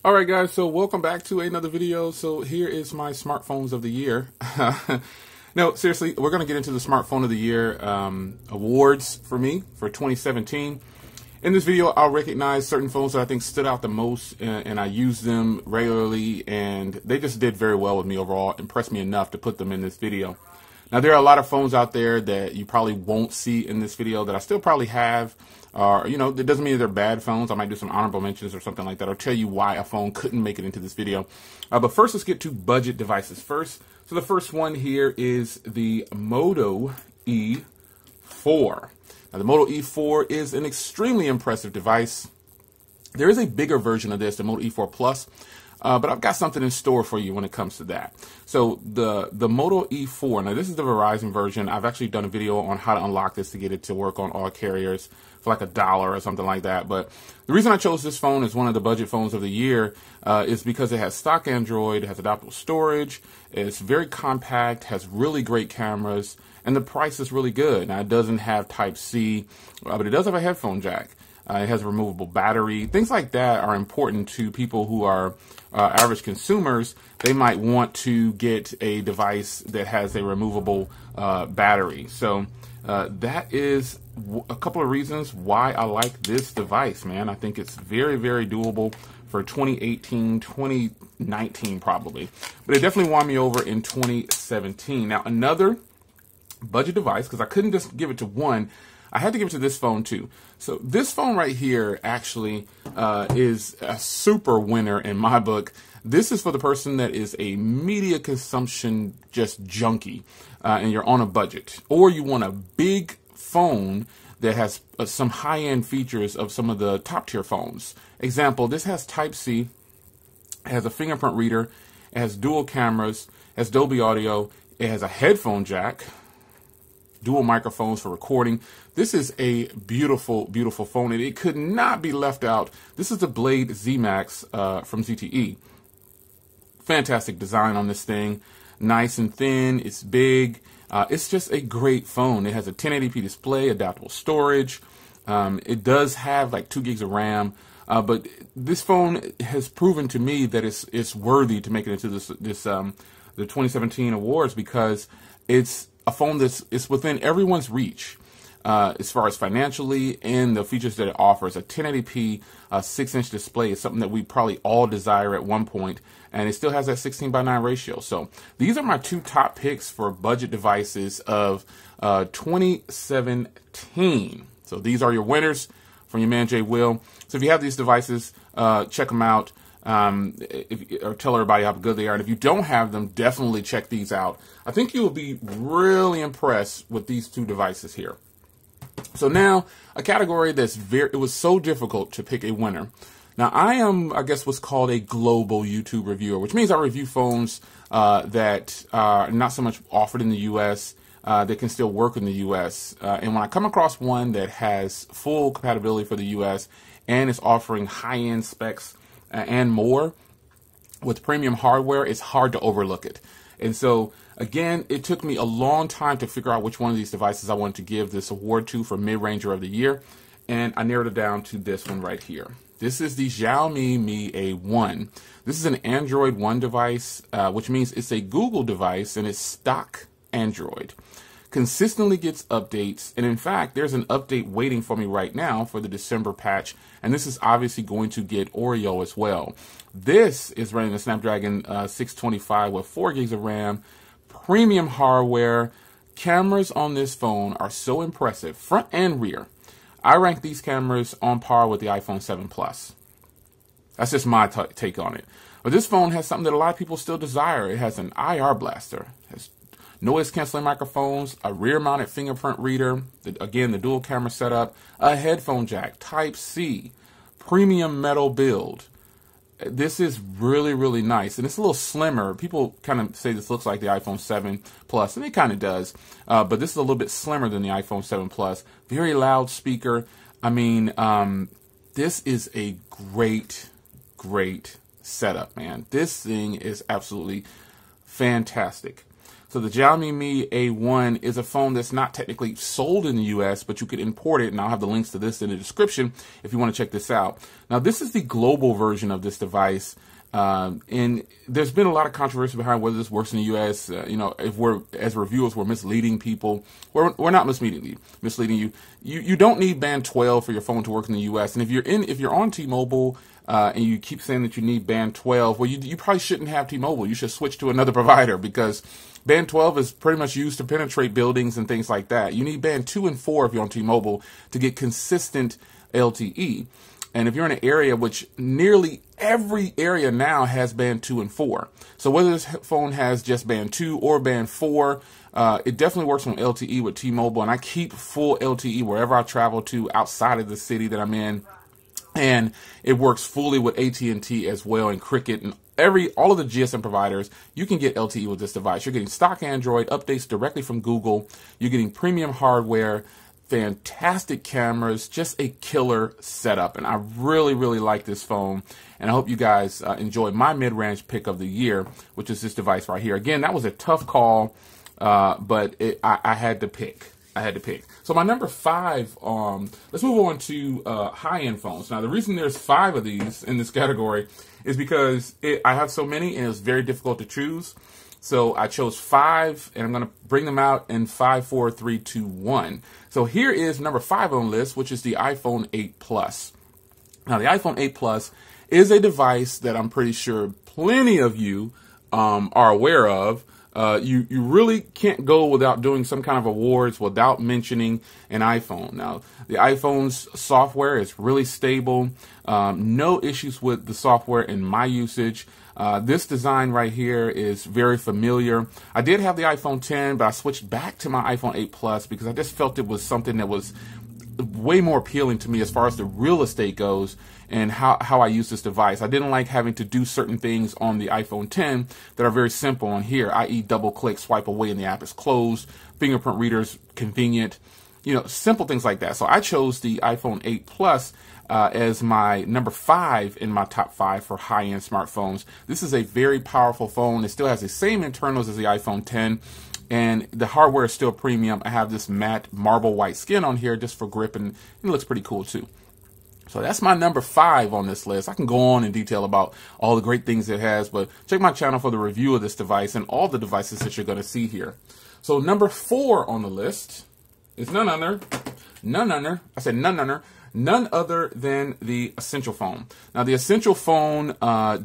All right, guys, so welcome back to another video. So here is my smartphones of the year. No, seriously, we're going to get into the smartphone of the year awards for me for 2017. In this video, I'll recognize certain phones that I think stood out the most, and I use them regularly, and they just did very well with me overall, impressed me enough to put them in this video. Now, there are a lot of phones out there that you probably won't see in this video that I still probably have. You know, it doesn't mean they're bad phones. I might do some honorable mentions or something like that. I'll tell you why a phone couldn't make it into this video. But first, let's get to budget devices first. So the first one here is the Moto E4. Now, the Moto E4 is an extremely impressive device. There is a bigger version of this, the Moto E4 Plus. But I've got something in store for you when it comes to that. So the Moto E4, now this is the Verizon version. I've actually done a video on how to unlock this to get it to work on all carriers for like $1 or something like that. But the reason I chose this phone as one of the budget phones of the year is because it has stock Android, it has adaptable storage, it's very compact, has really great cameras, and the price is really good. Now, it doesn't have Type-C, but it does have a headphone jack. It has a removable battery. Things like that are important to people who are average consumers. They might want to get a device that has a removable battery. So that is a couple of reasons why I like this device, man. I think it's very, very doable for 2018, 2019 probably. But it definitely won me over in 2017. Now, another budget device, because I couldn't just give it to one, I had to give it to this phone too. So this phone right here actually is a super winner in my book. This is for the person that is a media consumption just junkie and you're on a budget, or you want a big phone that has some high-end features of some of the top-tier phones. Example, this has Type-C, it has a fingerprint reader, it has dual cameras, it has Dolby Audio, it has a headphone jack, dual microphones for recording. This is a beautiful, beautiful phone, and it could not be left out. This is the Blade Z Max from ZTE. Fantastic design on this thing. Nice and thin. It's big. It's just a great phone. It has a 1080p display, adaptable storage. It does have like 2 gigs of RAM, but this phone has proven to me that it's worthy to make it into the 2017 awards, because it's a phone that's within everyone's reach as far as financially and the features that it offers. A 1080p 6-inch display is something that we probably all desire at one point, and it still has that 16:9 ratio. So these are my two top picks for budget devices of 2017. So these are your winners from your man Jay Will. So if you have these devices, check them out. Or tell everybody how good they are. And if you don't have them, definitely check these out. I think you will be really impressed with these two devices here. So now, a category that's it was so difficult to pick a winner. Now, I am, I guess, what's called a global YouTube reviewer, which means I review phones that are not so much offered in the U.S., that can still work in the U.S. And when I come across one that has full compatibility for the U.S. and is offering high-end specs and more with premium hardware, it's hard to overlook it. And so, again, it took me a long time to figure out which one of these devices I wanted to give this award to for mid-ranger of the year, and I narrowed it down to this one right here. This is the Xiaomi Mi A1. This is an Android One device, which means it's a Google device and it's stock Android. Consistently gets updates, and in fact, there's an update waiting for me right now for the December patch, and this is obviously going to get Oreo as well. This is running a Snapdragon 625 with 4 gigs of RAM, premium hardware. Cameras on this phone are so impressive, front and rear. I rank these cameras on par with the iPhone 7 Plus. That's just my take on it. But this phone has something that a lot of people still desire. It has an IR blaster, it has noise canceling microphones, a rear mounted fingerprint reader, again, the dual camera setup, a headphone jack, Type-C, premium metal build. This is really, really nice, and it's a little slimmer. People kind of say this looks like the iPhone 7 Plus, and it kind of does, but this is a little bit slimmer than the iPhone 7 Plus. Very loud speaker. I mean, this is a great, great setup, man. This thing is absolutely fantastic. So the Xiaomi Mi A1 is a phone that's not technically sold in the US, but you could import it, and I'll have the links to this in the description if you want to check this out. Now, this is the global version of this device. And there's been a lot of controversy behind whether this works in the U.S. You know, if we're, as reviewers, we're misleading people. We're not misleading you. You don't need band 12 for your phone to work in the U.S. And if you're on T-Mobile and you keep saying that you need band 12, well, you probably shouldn't have T-Mobile. You should switch to another provider, because band 12 is pretty much used to penetrate buildings and things like that. You need band 2 and 4 if you're on T-Mobile to get consistent LTE. And if you're in an area, which nearly every area now has band 2 and 4. So whether this phone has just band 2 or band 4, it definitely works on LTE with T-Mobile. And I keep full LTE wherever I travel to outside of the city that I'm in. And it works fully with AT&T as well, and Cricket, and all of the GSM providers. You can get LTE with this device. You're getting stock Android updates directly from Google. You're getting premium hardware, fantastic cameras, just a killer setup. And I really, really like this phone. And I hope you guys enjoy my mid-range pick of the year, which is this device right here. Again, that was a tough call, but I had to pick. So my number 5, let's move on to high-end phones. Now, the reason there's 5 of these in this category is because I have so many and it's very difficult to choose. So I chose 5, and I'm going to bring them out in 5, 4, 3, 2, 1. So here is number 5 on the list, which is the iPhone 8 Plus. Now, the iPhone 8 Plus is a device that I'm pretty sure plenty of you are aware of. You really can't go without doing some kind of awards without mentioning an iPhone. Now, the iPhone's software is really stable. No issues with the software in my usage. This design right here is very familiar. I did have the iPhone 10, but I switched back to my iPhone 8 Plus because I just felt it was something that was way more appealing to me as far as the real estate goes and how I use this device. I didn't like having to do certain things on the iPhone 10 that are very simple on here, i.e. double click, swipe away, and the app is closed. Fingerprint readers, convenient, you know, simple things like that. So I chose the iPhone 8 Plus as my number 5 in my top 5 for high-end smartphones. This is a very powerful phone. It still has the same internals as the iPhone 10, and the hardware is still premium. I have this matte marble white skin on here just for grip, and it looks pretty cool too. So that's my number 5 on this list. I can go on in detail about all the great things it has, but check my channel for the review of this device and all the devices that you're going to see here. So number 4 on the list is none other than the Essential Phone. Now, the Essential Phone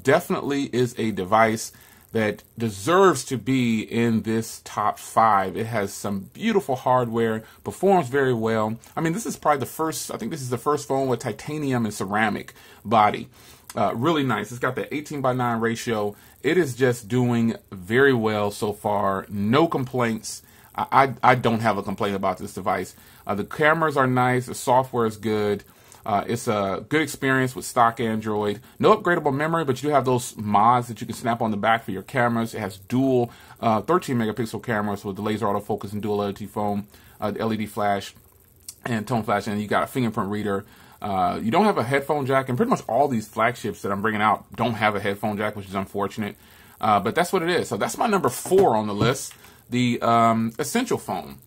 definitely is a device that deserves to be in this top 5. It has some beautiful hardware, performs very well. I mean, this is probably the first, I think this is the first phone with titanium and ceramic body. Really nice. It's got the 18:9 ratio. It is just doing very well so far. No complaints. I don't have a complaint about this device. The cameras are nice. The software is good. It's a good experience with stock Android. No upgradable memory, but you do have those mods that you can snap on the back for your cameras. It has dual 13 megapixel cameras with the laser autofocus and dual LED foam, LED flash, and tone flash, and you got a fingerprint reader. You don't have a headphone jack, and pretty much all these flagships that I'm bringing out don't have a headphone jack, which is unfortunate. But that's what it is. So that's my number 4 on the list, the Essential Phone.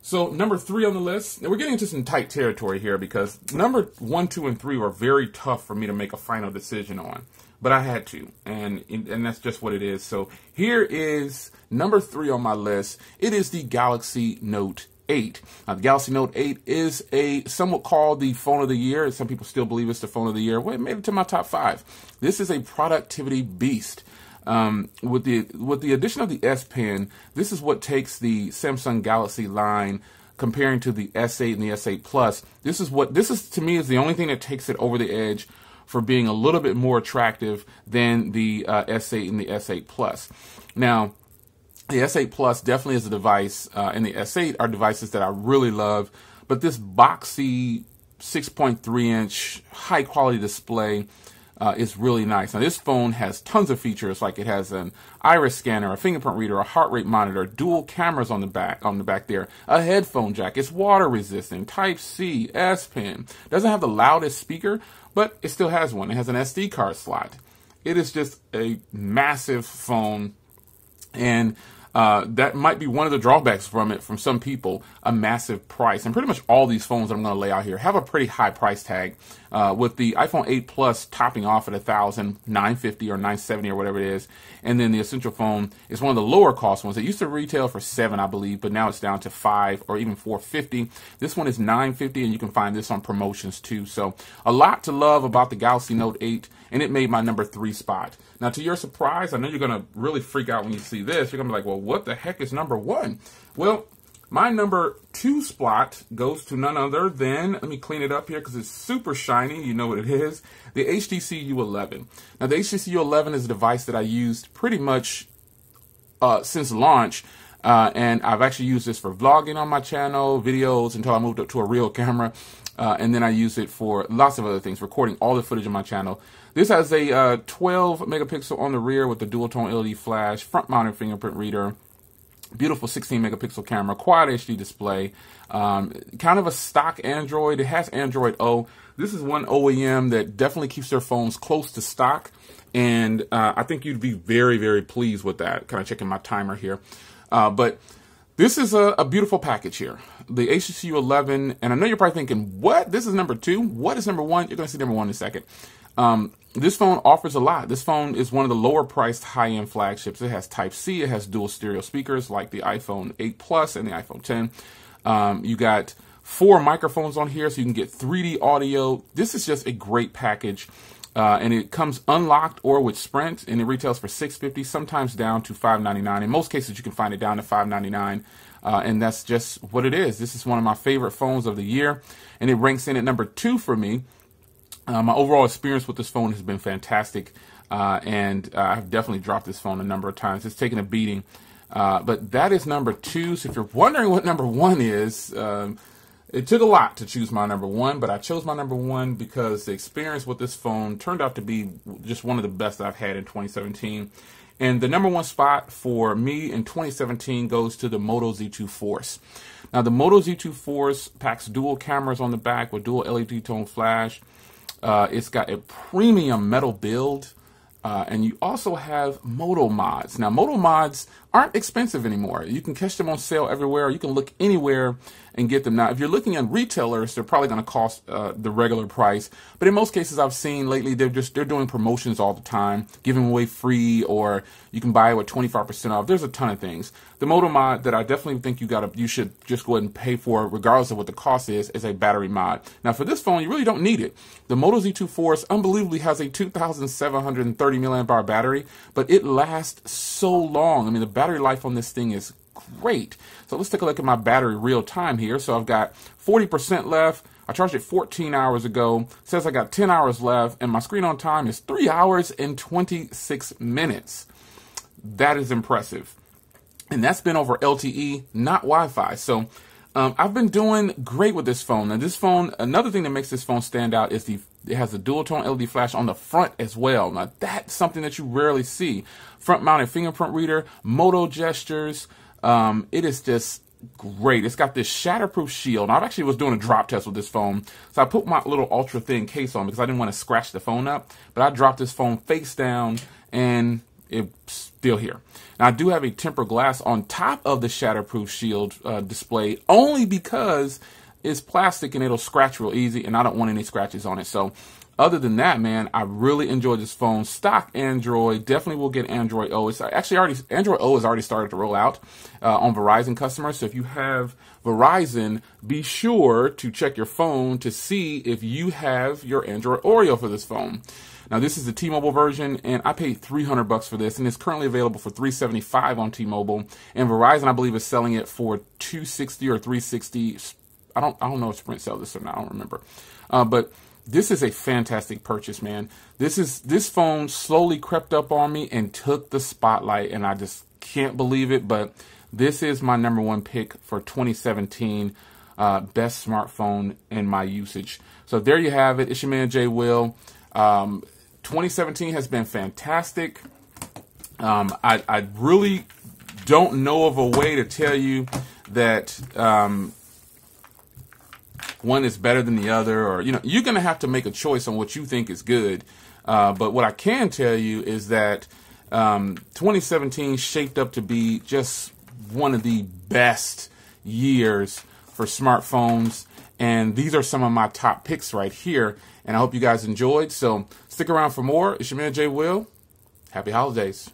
So number 3 on the list, and we're getting into some tight territory here because number 1, 2, and 3 were very tough for me to make a final decision on, but I had to, and that's just what it is. So here is number 3 on my list. It is the Galaxy Note 8. Now, the Galaxy Note 8 is somewhat called the phone of the year. Some people still believe it's the phone of the year. Well, it made it to my top 5. This is a productivity beast. With the addition of the S Pen, this is what takes the Samsung Galaxy line, comparing to the S8 and the S8 Plus. This is to me is the only thing that takes it over the edge for being a little bit more attractive than the S8 and the S8 Plus. Now, the S8 Plus definitely is a device, and the S8 are devices that I really love, but this boxy 6.3-inch high quality display is really nice. Now, this phone has tons of features, like it has an iris scanner, a fingerprint reader, a heart rate monitor, dual cameras on the back there, a headphone jack. It's water resistant, Type-C, S Pen. Doesn't have the loudest speaker, but it still has one. It has an SD card slot. It is just a massive phone, and That might be one of the drawbacks from it from some people, a massive price. And pretty much all these phones that I'm going to lay out here have a pretty high price tag, with the iPhone 8 Plus topping off at $1,950 or $970 or whatever it is. And then the Essential phone is one of the lower cost ones. It used to retail for $7, I believe, but now it's down to $5 or even $450. This one is $950, and you can find this on promotions too. So a lot to love about the Galaxy Note 8, and it made my number 3 spot. Now, to your surprise, I know you're going to really freak out when you see this. You're going to be like, well, what the heck is number 1? Well, my number 2 spot goes to none other than, let me clean it up here because it's super shiny. You know what it is. The HTC U11. Now, the HTC U11 is a device that I used pretty much since launch. And I've actually used this for vlogging on my channel, videos, until I moved up to a real camera. And then I use it for lots of other things, recording all the footage on my channel. This has a 12 megapixel on the rear with the dual tone LED flash, front mounted fingerprint reader, beautiful 16 megapixel camera, quad HD display, kind of a stock Android. It has Android O. This is one OEM that definitely keeps their phones close to stock. And I think you'd be very, very pleased with that. Kind of checking my timer here. But this is a beautiful package here. The HTC U11, and I know you're probably thinking, what? This is number 2? What is number 1? You're going to see number 1 in a second. This phone offers a lot. This phone is one of the lower priced high-end flagships. It has Type-C. It has dual stereo speakers like the iPhone 8 Plus and the iPhone 10. You got 4 microphones on here, so you can get 3D audio. This is just a great package. And it comes unlocked or with Sprint, and it retails for $650, sometimes down to $599. In most cases, you can find it down to $599, and that's just what it is. This is one of my favorite phones of the year, and it ranks in at number 2 for me. My overall experience with this phone has been fantastic, and I've definitely dropped this phone a number of times. It's taken a beating, but that is number 2. So if you're wondering what number 1 is, it took a lot to choose my number 1, but I chose my number 1 because the experience with this phone turned out to be just one of the best I've had in 2017. And the number 1 spot for me in 2017 goes to the Moto Z2 Force. Now, the Moto Z2 Force packs dual cameras on the back with dual LED tone flash. It's got a premium metal build. And you also have Moto mods. Now, Moto mods aren't expensive anymore. You can catch them on sale everywhere. You can look anywhere and get them. Now, if you're looking at retailers, they're probably going to cost the regular price. But in most cases I've seen lately, they're doing promotions all the time, giving away free, or you can buy it with 25% off. There's a ton of things. The Moto mod that I definitely think you should just go ahead and pay for, regardless of what the cost is a battery mod. Now, for this phone, you really don't need it. The Moto Z2 Force unbelievably has a 2,730 milliamp hour battery, but it lasts so long. I mean, the battery life on this thing is great. So let's take a look at my battery real time here. So I've got 40% left. I charged it 14 hours ago. It says I got 10 hours left, and my screen on time is 3 hours and 26 minutes. That is impressive. And that's been over LTE, not Wi-Fi. So I've been doing great with this phone. Now, this phone, another thing that makes this phone stand out is it has a dual tone LED flash on the front as well. Now, that's something that you rarely see. Front mounted fingerprint reader, Moto gestures. It is just great. It's got this shatterproof shield. Now, I actually was doing a drop test with this phone. So I put my little ultra thin case on because I didn't want to scratch the phone up. But I dropped this phone face down, and it's still here. Now, I do have a tempered glass on top of the shatterproof shield display, only because it's plastic and it'll scratch real easy, and I don't want any scratches on it. So other than that, man, I really enjoyed this phone. Stock Android, definitely will get Android O. It's actually Android O has already started to roll out on Verizon customers. So if you have Verizon, be sure to check your phone to see if you have your Android Oreo for this phone. Now, this is the T-Mobile version, and I paid $300 for this, and it's currently available for $375 on T-Mobile. And Verizon, I believe, is selling it for $260 or $360. I don't know if Sprint sells this or not. I don't remember. But this is a fantastic purchase, man. This phone slowly crept up on me and took the spotlight, and I just can't believe it. But this is my number 1 pick for 2017, best smartphone in my usage. So there you have it. It's your man Jay Will. 2017 has been fantastic. I really don't know of a way to tell you that one is better than the other, or you're gonna have to make a choice on what you think is good. But what I can tell you is that 2017 shaped up to be just one of the best years for smartphones, and these are some of my top picks right here, and I hope you guys enjoyed. So stick around for more. It's your man Jay Will. Happy holidays.